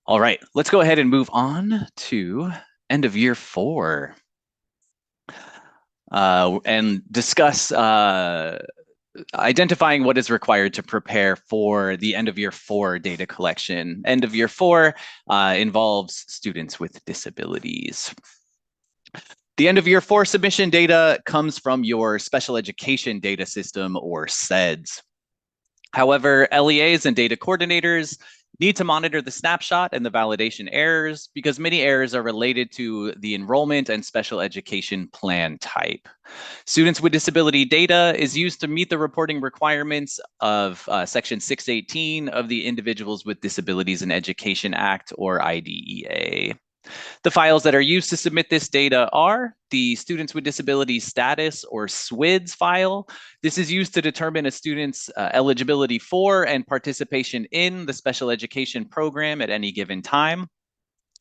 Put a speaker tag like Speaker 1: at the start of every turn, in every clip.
Speaker 1: All right, let's go ahead and move on to end of year 4 and discuss identifying what is required to prepare for the end of year 4 data collection. End of year 4 involves students with disabilities. The end of year 4 submission data comes from your special education data system, or SEDS. However, LEAs and data coordinators need to monitor the snapshot and the validation errors because many errors are related to the enrollment and special education plan type. Students with disability data is used to meet the reporting requirements of Section 618 of the Individuals with Disabilities in Education Act, or IDEA. The files that are used to submit this data are the Students with Disabilities Status, or SWDS file. This is used to determine a student's eligibility for and participation in the special education program at any given time.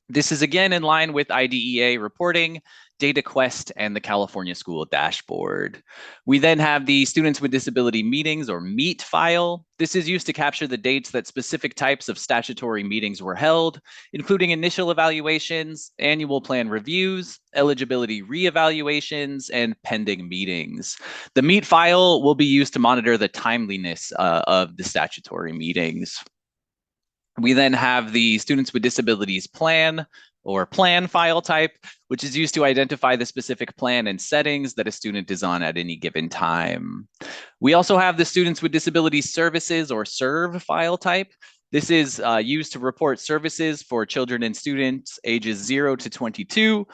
Speaker 1: This is again in line with IDEA reporting, DataQuest, and the California School Dashboard. We then have the Students with Disability Meetings, or MEET file. This is used to capture the dates that specific types of statutory meetings were held, including initial evaluations, annual plan reviews, eligibility reevaluations, and pending meetings. The MEET file will be used to monitor the timeliness of the statutory meetings. We then have the Students with Disabilities Plan, or Plan file type, which is used to identify the specific plan and settings that a student is on at any given time. We also have the Students with Disabilities Services, or SERV file type. This is used to report services for children and students ages 0 to 22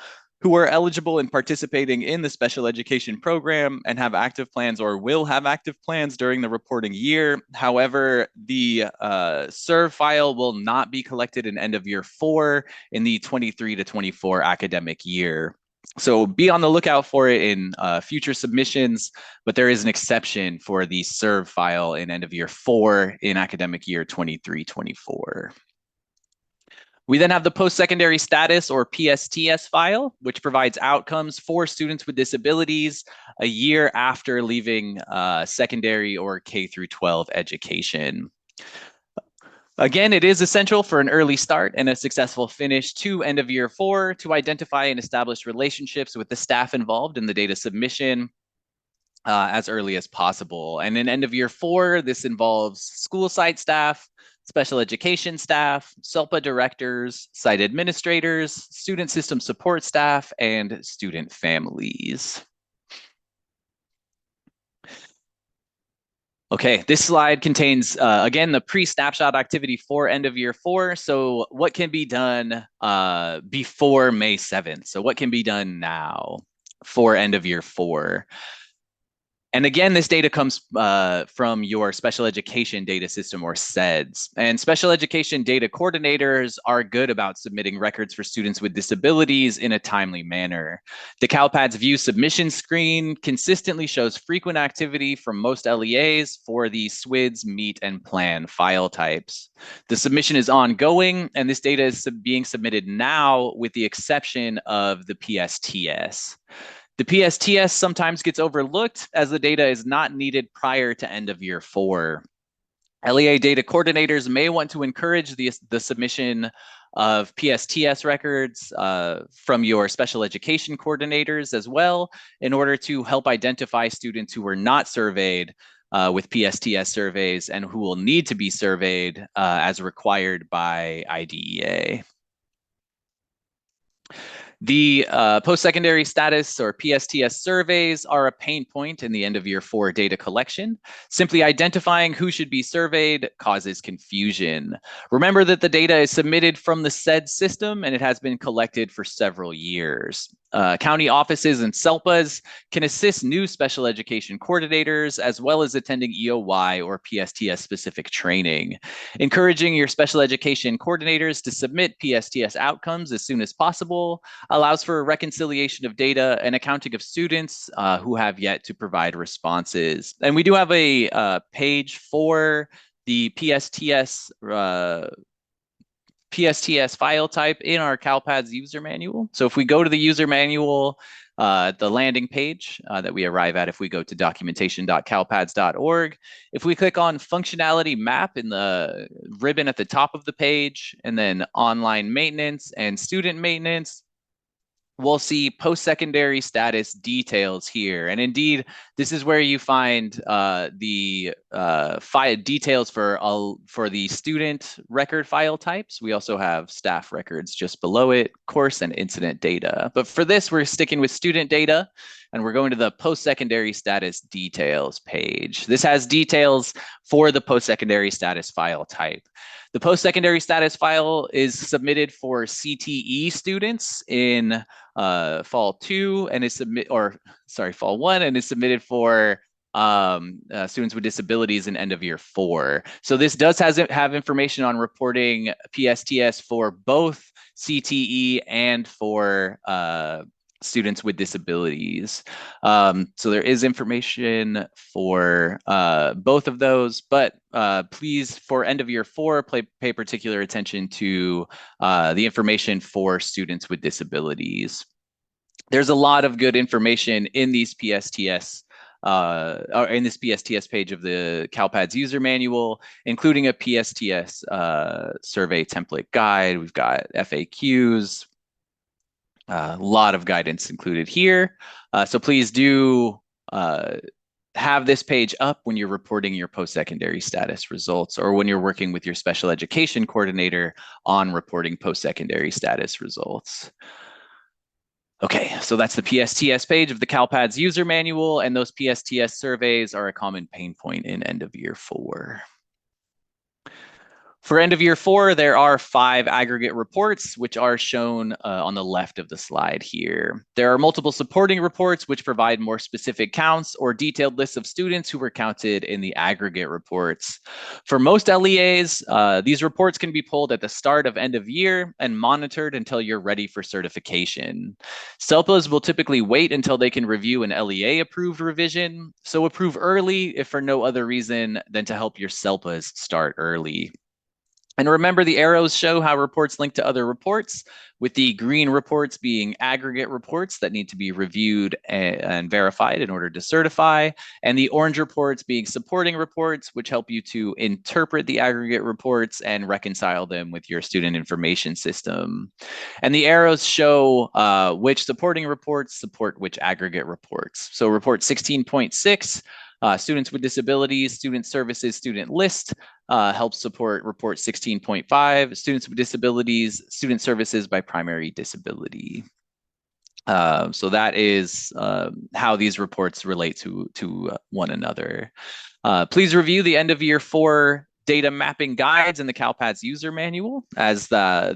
Speaker 1: who are eligible and participating in the special education program and have active plans or will have active plans during the reporting year. However, the SERV file will not be collected in end of year 4 in the 23 to 24 academic year. So be on the lookout for it in future submissions, but there is an exception for the SERV file in end of year 4 in academic year 23-24. We then have the post-secondary status, or PSTS file, which provides outcomes for students with disabilities a year after leaving secondary or K through 12 education. Again, it is essential for an early start and a successful finish to end of year 4 to identify and establish relationships with the staff involved in the data submission as early as possible. And in end of year 4, this involves school site staff, special education staff, SELPA directors, site administrators, student system support staff, and student families. Okay, this slide contains, again, the pre-snapshot activity for end of year 4. So what can be done before May 7th? So what can be done now for end of year 4? And again, this data comes from your special education data system, or SEDS. And special education data coordinators are good about submitting records for students with disabilities in a timely manner. The CalPADS View submission screen consistently shows frequent activity from most LEAs for the SWDS, MEET, and Plan file types. The submission is ongoing, and this data is being submitted now with the exception of the PSTS. The PSTS sometimes gets overlooked as the data is not needed prior to end of year 4. LEA data coordinators may want to encourage the submission of PSTS records from your special education coordinators as well, in order to help identify students who were not surveyed with PSTS surveys and who will need to be surveyed as required by IDEA. The post-secondary status, or PSTS surveys, are a pain point in the end of year 4 data collection. Simply identifying who should be surveyed causes confusion. Remember that the data is submitted from the SED system and it has been collected for several years. County offices and SELPAs can assist new special education coordinators as well as attending EOY or PSTS specific training. Encouraging your special education coordinators to submit PSTS outcomes as soon as possible allows for a reconciliation of data and accounting of students who have yet to provide responses. And we do have a page for the PSTS PSTS file type in our CalPADS user manual. So if we go to the user manual, the landing page that we arrive at, if we go to documentation.calpads.org, if we click on functionality map in the ribbon at the top of the page, and then online maintenance and student maintenance, we'll see post-secondary status details here. And indeed, this is where you find the file details for the student record file types. We also have staff records just below it, course and incident data. But for this, we're sticking with student data, and we're going to the post-secondary status details page. This has details for the post-secondary status file type. The post-secondary status file is submitted for CTE students in fall 2 and is fall 1, and is submitted for students with disabilities in end of year 4. So this does have information on reporting PSTS for both CTE and for students with disabilities. So there is information for both of those, but please, for end of year 4, pay particular attention to the information for students with disabilities. There's a lot of good information in these PSTS or in this PSTS page of the CalPADS user manual, including a PSTS survey template guide. We've got FAQs, a lot of guidance included here. So please do have this page up when you're reporting your post-secondary status results, or when you're working with your special education coordinator on reporting post-secondary status results. Okay, so that's the PSTS page of the CalPADS user manual, and those PSTS surveys are a common pain point in end of year 4. For end of year 4, there are 5 aggregate reports, which are shown on the left of the slide here. There are multiple supporting reports, which provide more specific counts or detailed lists of students who were counted in the aggregate reports. For most LEAs, these reports can be pulled at the start of end of year and monitored until you're ready for certification. SELPAs will typically wait until they can review an LEA-approved revision, so approve early if for no other reason than to help your SELPAs start early. And remember, the arrows show how reports link to other reports, with the green reports being aggregate reports that need to be reviewed and verified in order to certify, and the orange reports being supporting reports, which help you to interpret the aggregate reports and reconcile them with your student information system. And the arrows show which supporting reports support which aggregate reports. So report 16.6, students with disabilities, student services, student list, helps support report 16.5, students with disabilities, student services by primary disability. So that is how these reports relate to one another. Please review the end of year 4 data mapping guides in the CalPADS user manual, as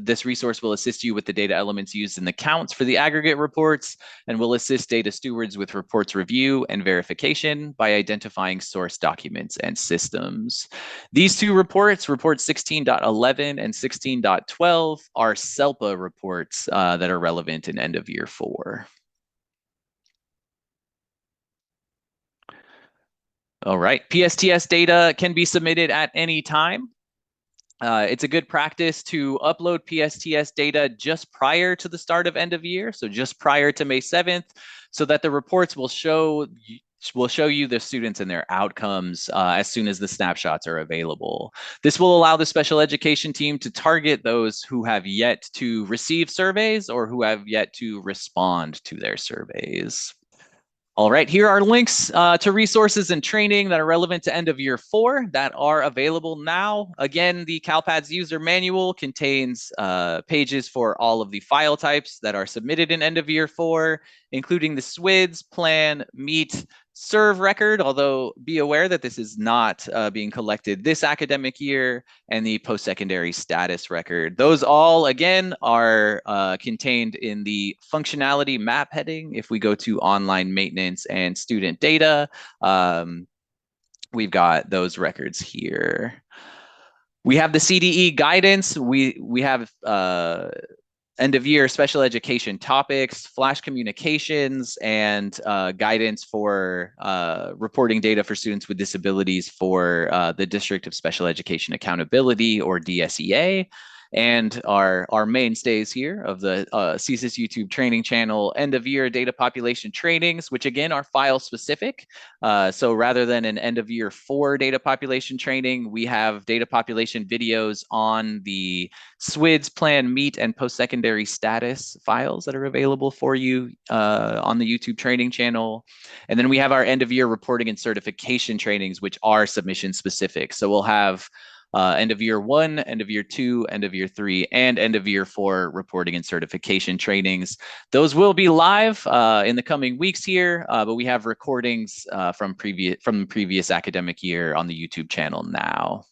Speaker 1: this resource will assist you with the data elements used in the counts for the aggregate reports, and will assist data stewards with reports review and verification by identifying source documents and systems. These 2 reports, report 16.11 and 16.12, are SELPA reports that are relevant in end of year 4. All right, PSTS data can be submitted at any time. It's a good practice to upload PSTS data just prior to the start of end of year, so just prior to May 7th, so that the reports will show you the students and their outcomes as soon as the snapshots are available. This will allow the special education team to target those who have yet to receive surveys or who have yet to respond to their surveys. All right, here are links to resources and training that are relevant to end of year 4 that are available now. Again, the CalPADS user manual contains pages for all of the file types that are submitted in end of year 4, including the SWDS, Plan, Meet, SERV record, although be aware that this is not being collected this academic year, and the post-secondary status record. Those all, again, are contained in the functionality map heading. If we go to online maintenance and student data, we've got those records here. We have the CDE guidance. We have end of year special education topics, flash communications, and guidance for reporting data for students with disabilities for the District of Special Education Accountability, or DSEA. and our mainstays here of the CSIS YouTube training channel, end of year data population trainings, which again are file specific. So rather than an end of year 4 data population training, we have data population videos on the SWDS Plan, Meet, and Postsecondary status files that are available for you on the YouTube training channel. And then we have our end of year reporting and certification trainings, which are submission specific. So we'll have end of year 1, end of year 2, end of year 3, and end of year 4 reporting and certification trainings. Those will be live in the coming weeks here, but we have recordings from the previous academic year on the YouTube channel now.